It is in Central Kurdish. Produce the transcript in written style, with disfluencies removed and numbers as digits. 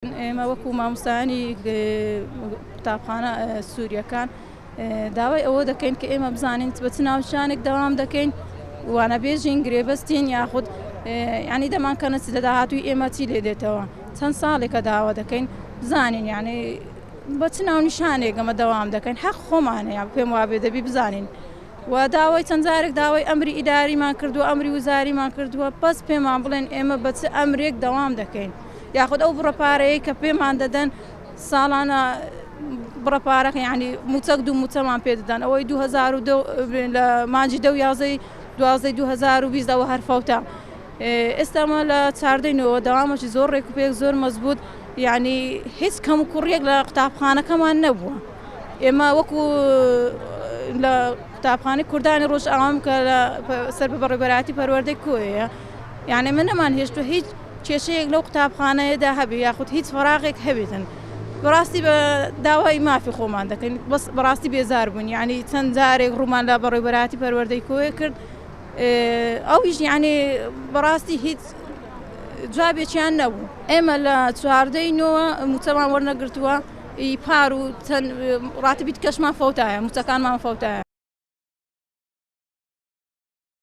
ئێمە وەکو مامۆستایانی قوتابخانە سووریەکان داوای ئەوە دەکەین کە ئێمە بزانین بە چ ناوچانێک دەوام دەکەین وانەبێژین گرێبەستین یاخود ینی دەمانکەنە چ لە داهاتووی ئێمە چی لێ دێتەوە چەند ساڵێکە داوا دەکەین بزانین یعنی بە چ ناونیشانێک ئەمە دەوام دەکەین حەق خۆمانە یا پێم وابێ دەبی بزانین و داوای چەند جارێک داوای ئەمری ئیداریمان کردووە ئەمری وزاریمان کردووە بەس پێمان بڵێن ئێمە بە چ ئەمرێک دەوام دەکەین یاخود ئەو بڕەپارەیە کە پێمان دەدەن ساڵانە بڕەپارە ینی موچەک دوو موچەمان پێ دەدەن ئەوەی 2002 لە مانجی 2020ەوە هەرفەوتە ئێستامە لە چاردەینەوە داوامەشی زۆر ڕێکوپێک زۆر مەزبوط یعنی هیچ کەم و کوڕێک لە قوتابخانەکەمان نەبووە ئێمە وەکو لە قوتابخانەی کوردانی ڕۆژئاوام کە سەر بە بەڕێوەبەراتی پەروەردەی کۆیە یعنی من نەمان هێشتووە هیچ کێشەیەک لەو قوتابخانەیەدا هەبێ یاخود هیچ فەراغێک هەبێتن بەڕاستی بە داوای مافی خۆمان دەکەین بەس بەڕاستی بێزار بوون یعنی چەند جارێک ڕوومان لە بەڕێوەبەراتی پەروەردەی کۆیە کرد ئەویش یعنی بەڕاستی هیچ جوابێکیان نەبوو ئێمە لە چواردەینەوە موچەمان وەرنەگرتووە پار و چەند ڕاتبی کەشمان فەوتایە موچەکانمان فەوتایە